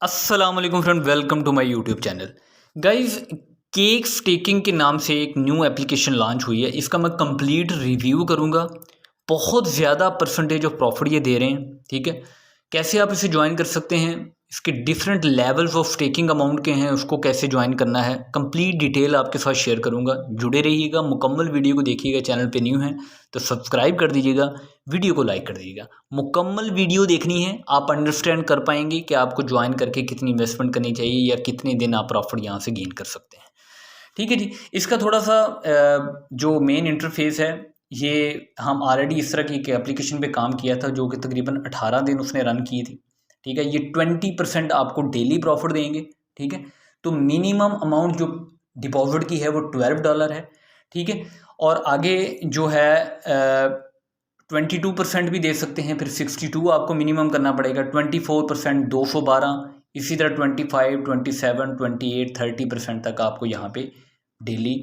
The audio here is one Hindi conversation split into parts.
अस्सलाम वालेकुम friend, welcome to my YouTube channel. Guys, cake staking के नाम से एक न्यू एप्लीकेशन लॉन्च हुई है। इसका मैं कंप्लीट रिव्यू करूंगा। बहुत ज़्यादा परसेंटेज ऑफ प्रॉफिट ये दे रहे हैं। ठीक है, कैसे आप इसे ज्वाइन कर सकते हैं, इसके different levels of staking amount के हैं, उसको कैसे ज्वाइन करना है, कंप्लीट डिटेल आपके साथ शेयर करूंगा। जुड़े रहिएगा, मुकम्मल वीडियो को देखिएगा। चैनल पे न्यू है तो सब्सक्राइब कर दीजिएगा, वीडियो को लाइक कर दीजिएगा। मुकम्मल वीडियो देखनी है, आप अंडरस्टैंड कर पाएंगे कि आपको ज्वाइन करके कितनी इन्वेस्टमेंट करनी चाहिए या कितने दिन आप प्रॉफिट यहाँ से गेन कर सकते हैं। ठीक है जी। इसका थोड़ा सा जो मेन इंटरफेस है, ये हम ऑलरेडी इस तरह की एक एप्लीकेशन पे काम किया था जो कि तकरीबन 18 दिन उसने रन की थी। ठीक है, ये 20% आपको डेली प्रॉफिट देंगे। ठीक है, तो मिनिमम अमाउंट जो डिपॉजिट की है वो $12 है। ठीक है, और आगे जो है 22% भी दे सकते हैं, फिर 62 आपको मिनिमम करना पड़ेगा, 24% 212, इसी तरह 25, 27, 28, 30% तक आपको यहाँ पे डेली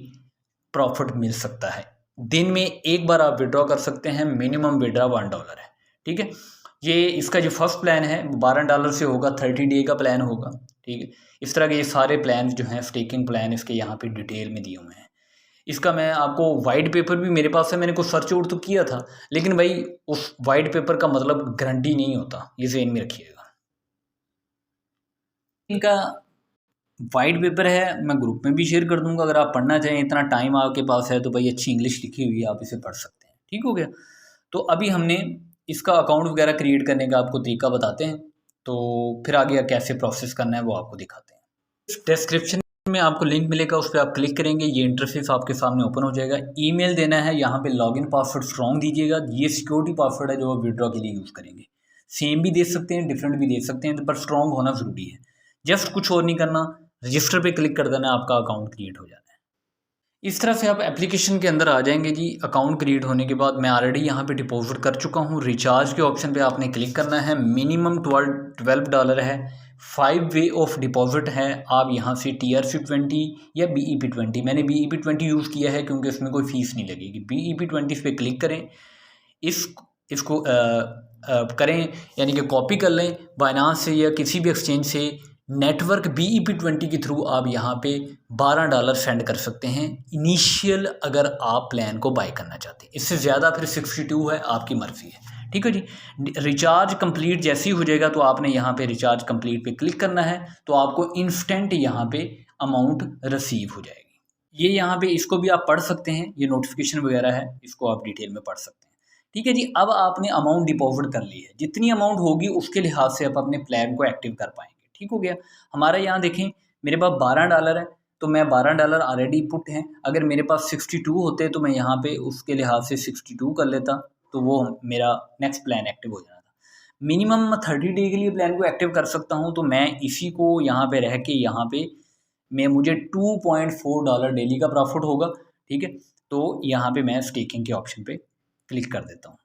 प्रॉफिट मिल सकता है। दिन में एक बार आप विड्रॉ कर सकते हैं, मिनिमम विड्रॉ $1 है। ठीक है, ये इसका जो फर्स्ट प्लान है $12 से होगा, 30 डे का प्लान होगा। ठीक है, इस तरह के ये सारे प्लान जो हैं स्टेकिंग प्लान इसके यहाँ पे डिटेल में दिए हुए हैं। इसका मैं आपको वाइट पेपर भी मेरे पास है, मैंने कुछ सर्च आउट तो किया था, लेकिन भाई उस वाइट पेपर का मतलब गारंटी नहीं होता, ये ज़हन में रखिएगा। इनका वाइट पेपर है, मैं ग्रुप में भी शेयर कर दूंगा, अगर आप पढ़ना चाहें, इतना टाइम आपके पास है तो भाई अच्छी इंग्लिश लिखी हुई है, आप इसे पढ़ सकते हैं। ठीक हो गया। तो अभी हमने इसका अकाउंट वगैरह क्रिएट करने का आपको तरीका बताते हैं, तो फिर आगे कैसे प्रोसेस करना है वो आपको दिखाते हैं। डिस्क्रिप्शन में आपको लिंक मिलेगा, उस पर आप क्लिक करेंगे, ये इंटरफेस आपके सामने ओपन हो जाएगा। ईमेल देना है, यहाँ पे लॉगिन पासवर्ड स्ट्रॉन्ग दीजिएगा। ये सिक्योरिटी पासवर्ड है जो आप विड्रॉ के लिए यूज़ करेंगे। सेम भी दे सकते हैं, डिफरेंट भी दे सकते हैं, पर स्ट्रॉन्ग होना ज़रूरी है। जस्ट कुछ और नहीं करना, रजिस्टर पे क्लिक कर देना, आपका अकाउंट क्रिएट हो जाना है। इस तरह से आप एप्लीकेशन के अंदर आ जाएंगे जी। अकाउंट क्रिएट होने के बाद मैं ऑलरेडी यहाँ पे डिपॉजिट कर चुका हूँ। रिचार्ज के ऑप्शन पे आपने क्लिक करना है। मिनिमम $12 है। 5 वे ऑफ डिपॉजिट है। आप यहाँ से TRC20 या BEP20, मैंने BEP20 यूज़ किया है क्योंकि इसमें कोई फ़ीस नहीं लगेगी। BEP20 पे क्लिक करें, इसको करें, यानी कि कॉपी कर लें बाइनांस से या किसी भी एक्सचेंज से। नेटवर्क BEP20 के थ्रू आप यहाँ पे $12 सेंड कर सकते हैं इनिशियल, अगर आप प्लान को बाय करना चाहते हैं। इससे ज़्यादा फिर 62 है, आपकी मर्ज़ी है। ठीक है जी। रिचार्ज कंप्लीट जैसे ही हो जाएगा तो आपने यहाँ पे रिचार्ज कंप्लीट पे क्लिक करना है, तो आपको इंस्टेंट यहाँ पे अमाउंट रिसीव हो जाएगी। ये यहाँ पे इसको भी आप पढ़ सकते हैं, ये नोटिफिकेशन वगैरह है, इसको आप डिटेल में पढ़ सकते हैं। ठीक है जी। अब आपने अमाउंट डिपॉजिट कर ली है, जितनी अमाउंट होगी उसके लिहाज से आप अपने प्लान को एक्टिव कर पाएंगे। ठीक हो गया। हमारा यहाँ देखें, मेरे पास $12 है, तो मैं $12 ऑलरेडी पुट हैं। अगर मेरे पास 62 होते तो मैं यहाँ पे उसके लिहाज से 62 कर लेता, तो वो मेरा नेक्स्ट प्लान एक्टिव हो जाना था। मिनिमम 30 डे के लिए प्लान को एक्टिव कर सकता हूँ, तो मैं इसी को यहाँ पे रह के यहाँ पे मुझे $2.4 डेली का प्रॉफिट होगा। ठीक है, तो यहाँ पे मैं स्टेकिंग के ऑप्शन पे क्लिक कर देता हूँ।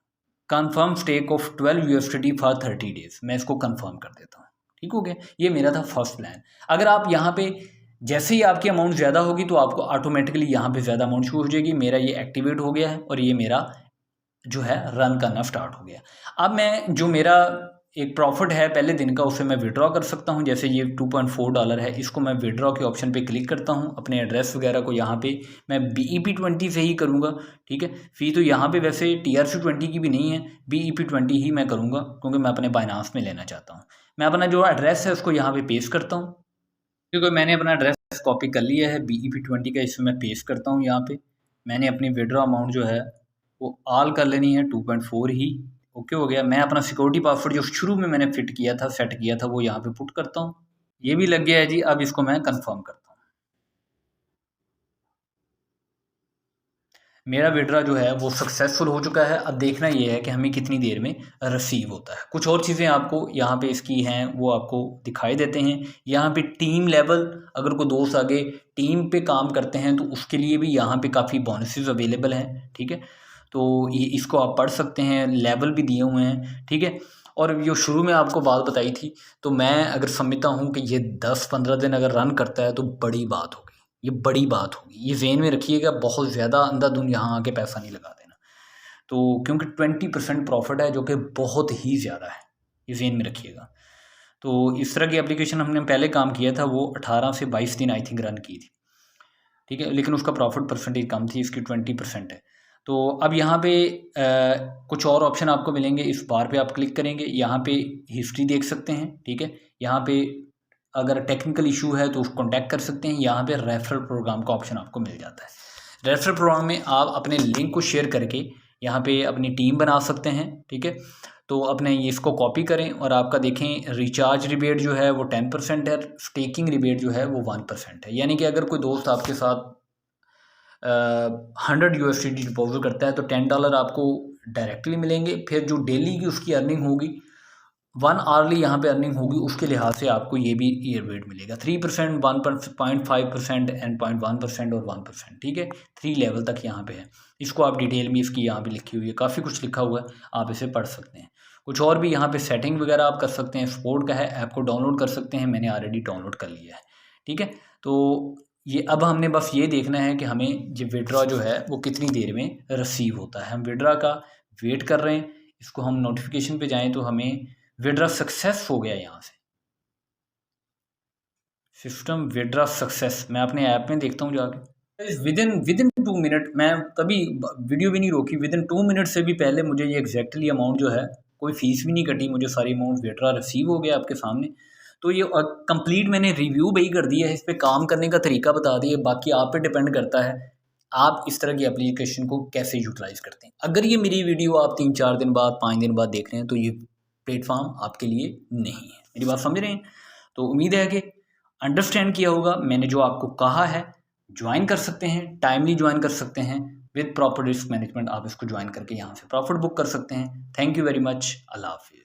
Confirm stake of 12 USDT for 30 days, मैं इसको कन्फर्म कर देता हूँ। ठीक हो गया। ये मेरा था फर्स्ट प्लान। अगर आप यहाँ पे जैसे ही आपकी अमाउंट ज़्यादा होगी तो आपको ऑटोमेटिकली यहाँ पे ज़्यादा अमाउंट शुरू हो जाएगी। मेरा ये एक्टिवेट हो गया है और ये मेरा जो है रन करना स्टार्ट हो गया। अब मैं जो मेरा एक प्रॉफिट है पहले दिन का, उसे मैं विड्रॉ कर सकता हूँ। जैसे ये $2.4 है, इसको मैं विड्रॉ के ऑप्शन पे क्लिक करता हूँ। अपने एड्रेस वगैरह को यहाँ पे मैं BEP20 से ही करूँगा। ठीक है, फ़ी तो यहाँ पे वैसे TRC20 की भी नहीं है, BEP20 ही मैं करूँगा क्योंकि मैं अपने बाइनांस में लेना चाहता हूँ। मैं अपना जो एड्रेस है उसको यहाँ पे पेस्ट करता हूँ, क्योंकि मैंने अपना एड्रेस कॉपी कर लिया है BEP20 का। इसमें मैं पेस्ट करता हूँ यहाँ पे। मैंने अपनी विड्रॉ अमाउंट जो है वो ऑल कर लेनी है, 2.4 ही। ओके हो गया। मैं अपना सिक्योरिटी पासवर्ड जो शुरू में मैंने फिट किया था, सेट किया था, वो यहाँ पे पुट करता हूँ। ये भी लग गया है जी। अब इसको मैं कंफर्म करता हूँ। मेरा विड्रॉ जो है वो सक्सेसफुल हो चुका है। अब देखना ये है कि हमें कितनी देर में रिसीव होता है। कुछ और चीज़ें आपको यहाँ पे इसकी हैं वो आपको दिखाई देते हैं। यहाँ पे टीम लेवल, अगर कोई दोस्त आगे टीम पे काम करते हैं तो उसके लिए भी यहाँ पे काफ़ी बोनसेस अवेलेबल हैं। ठीक है, तो ये इसको आप पढ़ सकते हैं, लेवल भी दिए हुए हैं। ठीक है, और जो शुरू में आपको बात बताई थी, तो मैं अगर समझता हूँ कि ये 10-15 दिन अगर रन करता है तो बड़ी बात होगी, ये बड़ी बात होगी। ये ज़हन में रखिएगा, बहुत ज़्यादा अंधाधुंध यहाँ आके पैसा नहीं लगा देना। तो क्योंकि 20% प्रॉफिट है जो कि बहुत ही ज़्यादा है, ये ज़हन में रखिएगा। तो इस तरह की एप्लीकेशन हमने पहले काम किया था, वो 18 से 22 दिन आई थिंक रन की थी, ठीक है, लेकिन उसका प्रॉफिट परसेंटेज कम थी, इसकी 20% है। तो अब यहाँ पे कुछ और ऑप्शन आपको मिलेंगे, इस बार पे आप क्लिक करेंगे, यहाँ पे हिस्ट्री देख सकते हैं, ठीक है, यहाँ पे अगर टेक्निकल इशू है तो उसको कॉन्टैक्ट कर सकते हैं, यहाँ पे रेफरल प्रोग्राम का ऑप्शन आपको मिल जाता है। रेफरल प्रोग्राम में आप अपने लिंक को शेयर करके यहाँ पे अपनी टीम बना सकते हैं, ठीक है। तो अपने ये इसको कॉपी करें और आपका देखें रिचार्ज रिबेट जो है वो 10% है, स्टेकिंग रिबेट जो है वो 1% है। यानी कि अगर कोई दोस्त आपके साथ 100 USDT डिपॉजिट करता है तो $10 आपको डायरेक्टली मिलेंगे, फिर जो डेली की उसकी अर्निंग होगी 1 आवरली यहाँ पे अर्निंग होगी, उसके लिहाज से आपको ये भी ईयर वेट मिलेगा 3%, 1.5% एंड 0.1% और 1%, ठीक है, 3 लेवल तक यहाँ पे है। इसको आप डिटेल में इसकी यहाँ पे लिखी हुई है, काफ़ी कुछ लिखा हुआ है, आप इसे पढ़ सकते हैं। कुछ और भी यहाँ पे सेटिंग वगैरह आप कर सकते हैं, सपोर्ट का है, ऐप को डाउनलोड कर सकते हैं, मैंने ऑलरेडी डाउनलोड कर लिया है, ठीक है। तो ये अब हमने बस ये देखना है कि हमें ये विड्रॉ जो है वो कितनी देर में रिसीव होता है। हम विड्रॉ का वेट कर रहे हैं, इसको हम नोटिफिकेशन पे जाएँ तो हमें विड्रॉ सक्सेस हो गया, यहाँ से सिस्टम विड्रॉ सक्सेस, मैं अपने ऐप में देखता हूँ जाके, विदिन 2 मिनट, मैं कभी वीडियो भी नहीं रोकी, विदिन 2 मिनट से भी पहले मुझे ये एग्जैक्टली अमाउंट जो है, कोई फीस भी नहीं कटी, मुझे सारी अमाउंट विड्रॉ रिसीव हो गया आपके सामने। तो ये कंप्लीट मैंने रिव्यू भी कर दिया है, इस पर काम करने का तरीका बता दिया, बाकी आप पे डिपेंड करता है आप इस तरह की एप्लीकेशन को कैसे यूटिलाइज़ करते हैं। अगर ये मेरी वीडियो आप 3-4 दिन बाद 5 दिन बाद देख रहे हैं तो ये प्लेटफॉर्म आपके लिए नहीं है, मेरी बात समझ रहे हैं। तो उम्मीद है कि अंडरस्टैंड किया होगा, मैंने जो आपको कहा है ज्वाइन कर सकते हैं, टाइमली ज्वाइन कर सकते हैं, विद प्रॉपर रिस्क मैनेजमेंट आप इसको ज्वाइन करके यहाँ से प्रॉफिट बुक कर सकते हैं। थैंक यू वेरी मच, अल्लाह हाफिज़।